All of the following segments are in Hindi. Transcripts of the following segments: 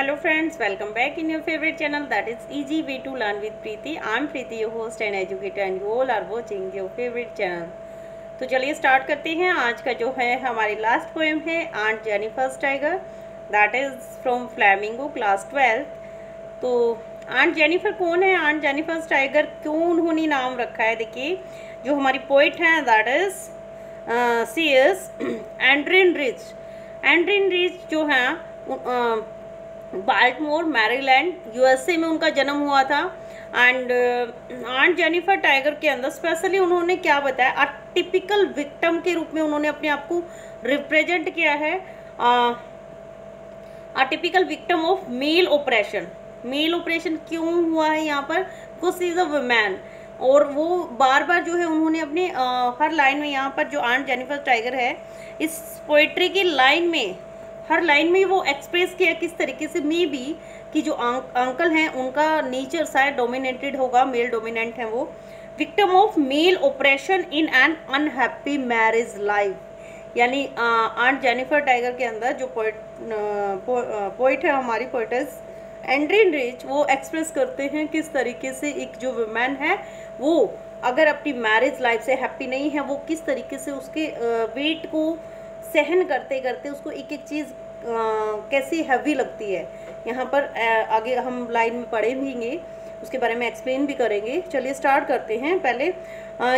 Hello friends, welcome back in your favorite channel, that is Easy Way to Learn with Preeti. I am Preeti, your host and educator, and you all are watching your favorite channel. तो चलिए स्टार्ट करते हैं। आज का जो है हमारी लास्ट पोएम है aunt Jennifer's tiger, that is from Flamingo class 12। तो आंट जेनिफर कौन है? आंट जेनिफर्स टाइगर क्यों उन्होंने नाम रखा है? देखिए, जो हमारी पोइट हैं that is she is Adrienne Rich. Adrienne Rich जो है बाल्टमोर मैरीलैंड यूएसए में उनका जन्म हुआ था। एंड आंट जेनिफर टाइगर के अंदर स्पेशली उन्होंने क्या बताया, अ टिपिकल विक्टिम के रूप में उन्होंने अपने आप को रिप्रेजेंट किया है। A typical victim of male oppression. Male oppression क्यों हुआ है यहाँ पर? Because is a women. और वो बार बार जो है उन्होंने अपने हर लाइन में, यहाँ पर जो आंट जेनिफर टाइगर है इस पोइट्री की लाइन में, हर लाइन में वो एक्सप्रेस किया किस तरीके से मे बी कि जो अंकल हैं उनका नेचर शायद डोमिनेटेड होगा, मेल डोमिनेंट है वो। Victim of male operation in an unhappy marriage life. यानी आंट जेनिफर टाइगर के अंदर जो पोइट है, हमारी पोइटेस एंड्रिन रिच, वो एक्सप्रेस करते हैं किस तरीके से एक जो वुमेन है वो अगर अपनी मैरिज लाइफ से हैप्पी नहीं है, वो किस तरीके से उसके वेट को सहन करते करते उसको एक एक चीज़ कैसी हैवी लगती है। यहाँ पर आगे हम लाइन में पढ़े भीगे, उसके बारे में एक्सप्लेन भी करेंगे। चलिए स्टार्ट करते हैं। पहले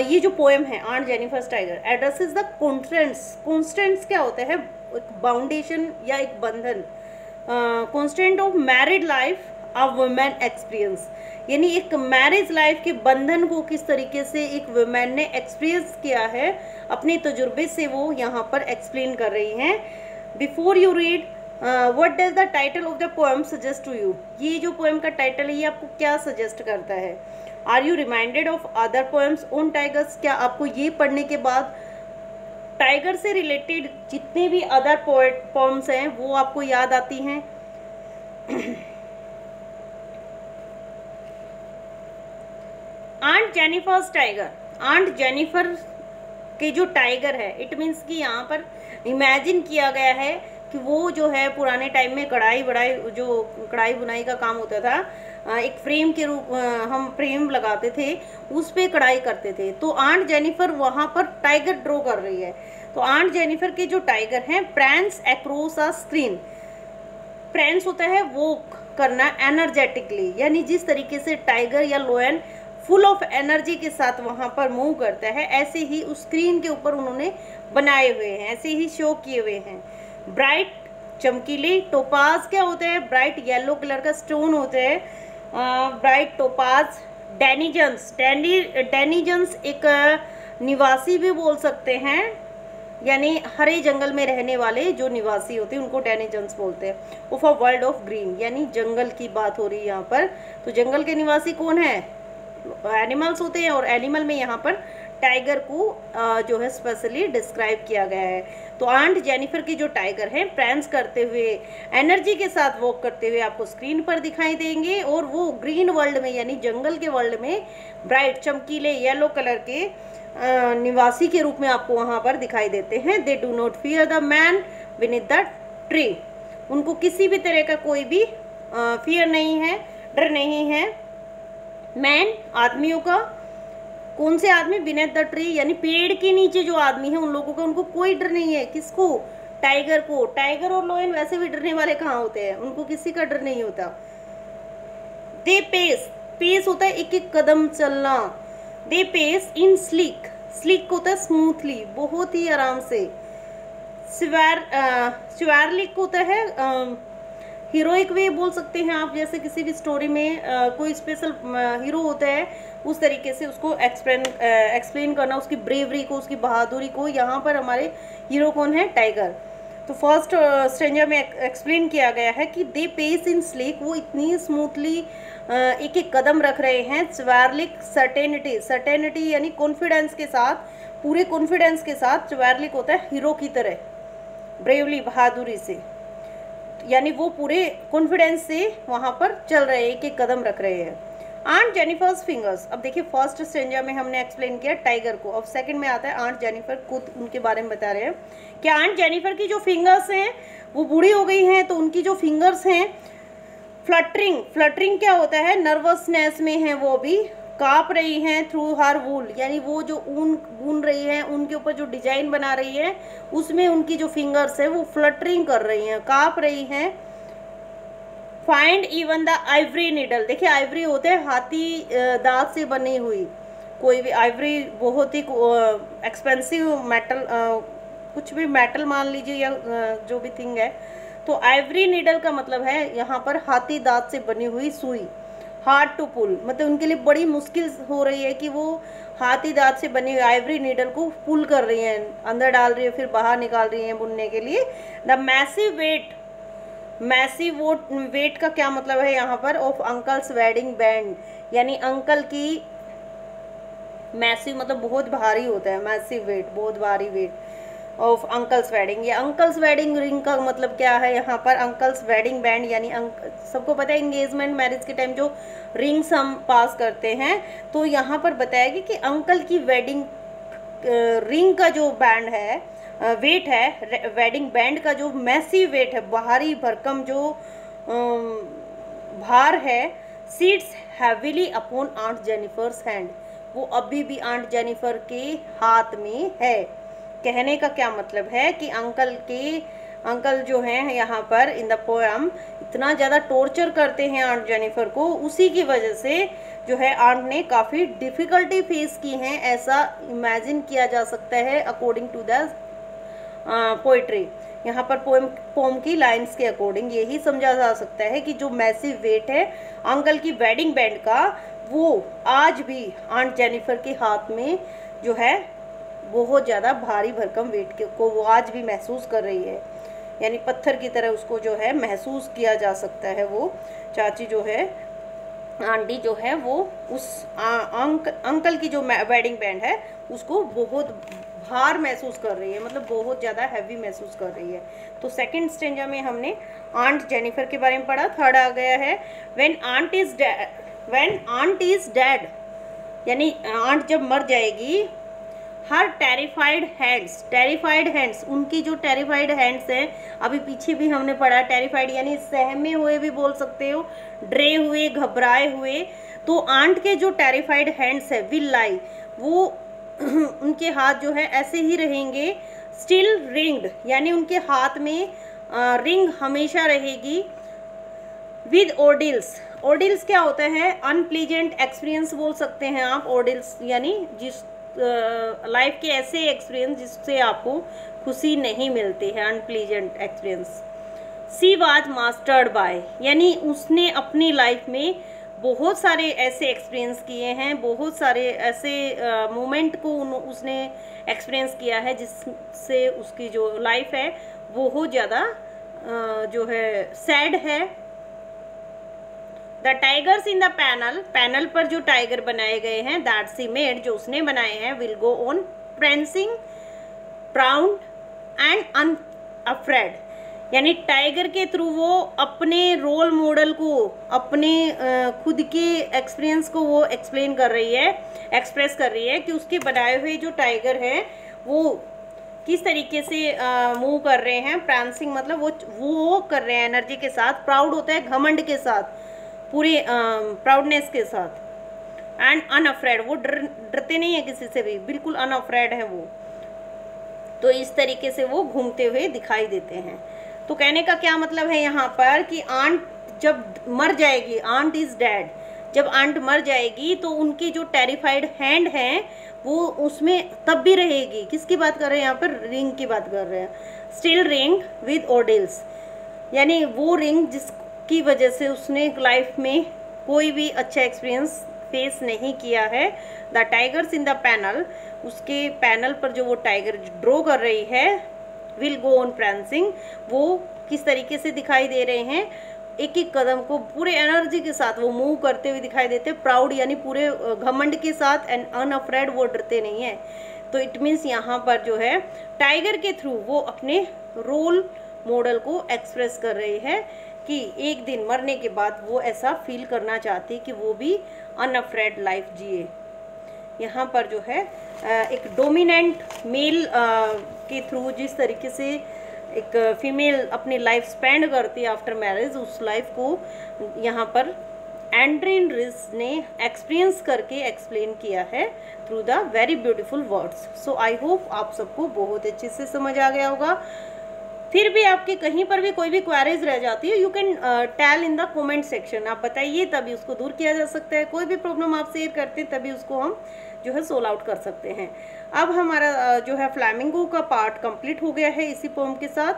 ये जो पोएम है aunt Jennifer tiger addresses the constraints. Constraints क्या होता है? एक बाउंडेशन या एक बंधन। Constraint of married life a women experience, यानी एक मैरिज लाइफ के बंधन को किस तरीके से एक वुमेन ने एक्सपीरियंस किया है अपने तजुर्बे से, वो यहाँ पर एक्सप्लेन कर रही हैं। Before you read, what does the title of the poem suggest to you? ये जो पोएम का टाइटल है ये आपको क्या सजेस्ट करता है? Are you reminded of other poems on tigers? क्या आपको ये पढ़ने के बाद टाइगर से रिलेटेड जितने भी अदर पोएम्स हैं वो आपको याद आती हैं? Aunt Jennifer's tiger, aunt Jennifer के जो टाइगर है, इट मीन्स कि यहाँ पर इमेजिन किया गया है कि वो जो है पुराने टाइम में कढ़ाई बुनाई का काम होता था, एक फ्रेम के रूप हम फ्रेम लगाते थे, उस पे कढ़ाई करते थे। तो आंट जेनिफर वहाँ पर टाइगर ड्रॉ कर रही है। तो आंट जेनिफर के जो टाइगर हैं press across a screen. Press होता है वॉक करना एनर्जेटिकली, यानी जिस तरीके से टाइगर या लोयन फुल ऑफ एनर्जी के साथ वहाँ पर मूव करता है, ऐसे ही उस स्क्रीन के ऊपर उन्होंने बनाए हुए हैं, ऐसे ही शो किए हुए हैं। ब्राइट चमकीले, टोपाज क्या होते हैं? ब्राइट येलो कलर का स्टोन होते हैं, ब्राइट टोपाज। डेनिजन्स, डेनिजन्स एक निवासी भी बोल सकते हैं, यानी हरे जंगल में रहने वाले जो निवासी होते हैं उनको डेनिजन्स बोलते हैं। Of a world of green, यानी जंगल की बात हो रही है यहाँ पर। तो जंगल के निवासी कौन है? एनिमल्स होते हैं, और एनिमल में यहाँ पर टाइगर को जो है स्पेशली डिस्क्राइब किया गया है। तो आंट जेनिफर की जो टाइगर हैं प्रैंस करते हुए, एनर्जी के साथ वॉक करते हुए आपको स्क्रीन पर दिखाई देंगे, और वो ग्रीन वर्ल्ड में यानी जंगल के वर्ल्ड में ब्राइट चमकीले येलो कलर के निवासी के रूप में आपको वहाँ पर दिखाई देते हैं। They do not fear the man beneath the tree. उनको किसी भी तरह का कोई भी फियर नहीं है, डर नहीं है। मैन, आदमियों का। कौन से आदमी? बीनेथ द ट्री, यानी पेड़ के नीचे जो आदमी है उन लोगों का, उनको कोई डर नहीं है। किसको? टाइगर को। टाइगर और लोयन वैसे भी डरने वाले कहाँ होते हैं, उनको किसी का डर नहीं होता। दे पेस, पेस होता है एक एक कदम चलना। They pace in sleek, sleek होता है स्मूथली, बहुत ही आराम से। स्वेरलिक होता है हीरोइक वे बोल सकते हैं आप, जैसे किसी भी स्टोरी में कोई स्पेशल हीरो होता है उस तरीके से उसको एक्सप्लेन करना, उसकी ब्रेवरी को, उसकी बहादुरी को। यहाँ पर हमारे हीरो कौन है? टाइगर। तो फर्स्ट स्ट्रेंजर में एक्सप्लेन किया गया है कि दे पेस इन स्लीक, वो इतनी स्मूथली एक एक कदम रख रहे हैं। स्वेरलिक सर्टेनिटी, सर्टेनिटी यानी कॉन्फिडेंस के साथ, पूरे कॉन्फिडेंस के साथ। स्वेरलिक होता है हीरो की तरह, ब्रेवली बहादुरी से, यानी वो पूरे कॉन्फिडेंस से वहाँ पर चल रहे हैं, एक एक कदम रख रहे हैं। आंट जेनिफर्स फिंगर्स, अब देखिए फर्स्ट स्ट्रेंजर में हमने एक्सप्लेन किया टाइगर को, अब सेकंड में आता है आंट जेनिफर खुद उनके बारे में बता रहे हैं कि आंट जेनिफर की जो फिंगर्स हैं वो बूढ़ी हो गई हैं, तो उनकी जो फिंगर्स हैं फ्लटरिंग, फ्लटरिंग क्या होता है, नर्वसनेस में है वो भी, काँप रही हैं थ्रू हर वूल, यानी वो जो ऊन बुन रही है, उनके ऊपर जो डिजाइन बना रही है उसमें उनकी जो फिंगर्स है वो फ्लटरिंग कर रही हैं, काँप रही हैं। Find even the Ivory needle, देखिए आइवरी होते हैं हाथी दांत से बनी हुई, कोई भी आइवरी बहुत ही एक्सपेंसिव मेटल, कुछ भी मेटल मान लीजिए या जो भी थिंग है। तो आइवरी नीडल का मतलब है यहाँ पर हाथी दांत से बनी हुई सुई। हार्ड टू पुल, मतलब उनके लिए बड़ी मुश्किल हो रही है कि वो हाथी दांत से बनी हुई आइवरी नीडल को पुल कर रही हैं, अंदर डाल रही है फिर बाहर निकाल रही हैं बुनने के लिए। The massive weight, massive weight का क्या मतलब है यहाँ पर, ऑफ अंकल्स वेडिंग बैंड, यानी अंकल की, मैसिव मतलब बहुत भारी होता है, मैसिव वेट बहुत भारी वेट ऑफ अंकल्स वेडिंग। ये अंकल्स वेडिंग रिंग का मतलब क्या है यहाँ पर, अंकल्स वेडिंग बैंड, यानी सबको पता है एंगेजमेंट मैरिज के टाइम जो रिंग्स हम पास करते हैं, तो यहाँ पर बताएगी कि अंकल की वेडिंग रिंग का जो बैंड है, वेट है, वेडिंग बैंड का जो मैसिव वेट है, भारी भरकम जो भार है, sits heavily upon aunt Jennifer's hand, वो अभी भी आंट जेनिफर के हाथ में है। कहने का क्या मतलब है कि अंकल जो हैं यहाँ पर इन द पोएम इतना ज़्यादा टॉर्चर करते हैं आंट जेनिफर को, उसी की वजह से जो है आंट ने काफ़ी डिफ़िकल्टी फेस की हैं, ऐसा इमेजिन किया जा सकता है अकॉर्डिंग टू द पोइट्री। यहाँ पर पोम की लाइंस के अकॉर्डिंग यही समझा जा सकता है कि जो मैसिव वेट है अंकल की वेडिंग बैंड का, वो आज भी आंट जेनिफर के हाथ में जो है बहुत ज़्यादा भारी भरकम वेट को वो आज भी महसूस कर रही है, यानी पत्थर की तरह उसको जो है महसूस किया जा सकता है। वो चाची जो है, आंटी जो है, वो उस अंकल की जो वेडिंग बैंड है उसको बहुत भार महसूस कर रही है, मतलब बहुत ज़्यादा हैवी महसूस कर रही है। तो सेकंड स्टेंजा में हमने आंट जेनिफर के बारे में पढ़ा। थर्ड आ गया है व्हेन आंट इज डेड, यानी आंट जब मर जाएगी, हर टेरिफाइड हैंड्स, उनकी जो टेरिफाइड हैंड्स हैं, अभी पीछे भी हमने पढ़ा, टेरिफाइड यानी सहमे हुए भी बोल सकते हो, डरे हुए, घबराए हुए। तो आंट के जो टेरिफाइड हैंड्स है विल लाई, वो उनके हाथ जो है ऐसे ही रहेंगे, स्टिल रिंग्ड, यानी उनके हाथ में रिंग हमेशा रहेगी, विद ऑर्डिल्स। ऑर्डिल्स क्या होता है, अनप्लीजेंट एक्सपीरियंस बोल सकते हैं आप। ऑर्डिल्स यानी जिस लाइफ के ऐसे एक्सपीरियंस जिससे आपको खुशी नहीं मिलती है, unpleasant experience. She was mastered bye, यानी उसने अपनी लाइफ में बहुत सारे ऐसे एक्सपीरियंस किए हैं, बहुत सारे ऐसे मोमेंट को उसने एक्सपीरियंस किया है जिससे उसकी जो लाइफ है बहुत ज़्यादा जो है सैड है। The tigers in the panel पर जो टाइगर बनाए गए हैं, दैट सी मेड, जो उसने बनाए हैं, will go on prancing proud and unafraid, यानी टाइगर के थ्रू वो अपने रोल मॉडल को, अपने खुद के एक्सपीरियंस को वो एक्सप्लेन कर रही है, एक्सप्रेस कर रही है कि उसके बनाए हुए जो टाइगर हैं वो किस तरीके से मूव कर रहे हैं। प्रांसिंग मतलब वो कर रहे हैं एनर्जी के साथ, प्राउड होता है घमंड के साथ, पूरी प्राउडनेस के साथ, एंड अनअफ्रेड, वो डरते नहीं है किसी से भी, बिल्कुल अनअफ्रेड है वो। तो इस तरीके से वो घूमते हुए दिखाई देते हैं। तो कहने का क्या मतलब है यहाँ पर कि आंट जब मर जाएगी, आंट इज डेड, जब आंट मर जाएगी तो उनकी जो टेरिफाइड हैंड है वो उसमें तब भी रहेगी। किसकी बात कर रहे हैं यहाँ पर, रिंग की बात कर रहे हैं। स्टिल रिंग विद ऑर्डिल्स, यानी वो रिंग जिसकी वजह से उसने लाइफ में कोई भी अच्छा एक्सपीरियंस फेस नहीं किया है। The tigers in the panel, उसके पैनल पर जो वो टाइगर ड्रॉ कर रही है, विल गो ऑन प्रांसिंग, वो किस तरीके से दिखाई दे रहे हैं, एक एक कदम को पूरे एनर्जी के साथ वो मूव करते हुए दिखाई देते, प्राउड यानी पूरे घमंड के साथ, एंड अनअफ्रेड वो डरते नहीं है। तो इट मीन्स यहाँ पर जो है टाइगर के थ्रू वो अपने रोल मॉडल को एक्सप्रेस कर रही है कि एक दिन मरने के बाद वो ऐसा फील करना चाहती कि वो भी अनअफ्रेड लाइफ जिए। यहाँ पर जो है एक डोमिनेंट मेल के थ्रू जिस तरीके से एक फीमेल अपनी लाइफ स्पेंड करती है आफ्टर मैरिज, उस लाइफ को यहाँ पर एंड्रिन रिस ने एक्सपीरियंस करके एक्सप्लेन किया है through the very beautiful words. So I hope आप सबको बहुत अच्छे से समझ आ गया होगा। फिर भी आपके कहीं पर भी कोई भी क्वेरीज रह जाती है, you can tell in the comment section, आप बताइए तभी उसको दूर किया जा सकता है। कोई भी प्रॉब्लम आप शेयर करते हैं तभी उसको हम जो है सोल्व आउट कर सकते हैं। अब हमारा जो है फ्लैमिंगो का पार्ट कंप्लीट हो गया है इसी पोम के साथ।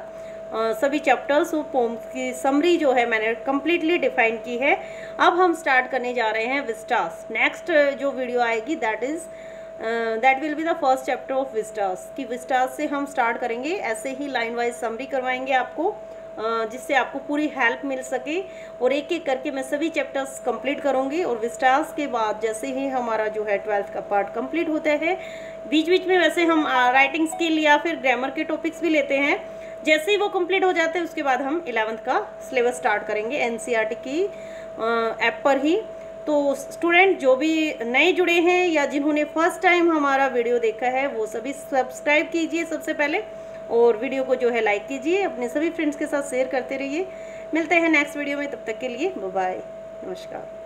सभी चैप्टर्स और पोम की समरी जो है मैंने कम्प्लीटली डिफाइन की है। अब हम स्टार्ट करने जा रहे हैं विस्टास। नेक्स्ट जो वीडियो आएगी that will be the first chapter of Vistas, कि विस्टास से हम स्टार्ट करेंगे। ऐसे ही लाइन वाइज समरी करवाएंगे आपको, जिससे आपको पूरी हेल्प मिल सके, और एक एक करके मैं सभी चैप्टर्स कंप्लीट करूंगी। और विस्टास के बाद जैसे ही हमारा जो है 12th का पार्ट कंप्लीट होता है, बीच बीच में वैसे हम राइटिंग स्किल या फिर ग्रामर के टॉपिक्स भी लेते हैं। जैसे ही वो कंप्लीट हो जाते हैं उसके बाद हम 11th का सिलेबस स्टार्ट करेंगे NCERT की ऐप पर ही। तो स्टूडेंट जो भी नए जुड़े हैं या जिन्होंने फर्स्ट टाइम हमारा वीडियो देखा है, वो सभी सब्सक्राइब कीजिए सबसे पहले, और वीडियो को जो है लाइक कीजिए, अपने सभी फ्रेंड्स के साथ शेयर करते रहिए। मिलते हैं नेक्स्ट वीडियो में, तब तक के लिए बाय बाय, नमस्कार।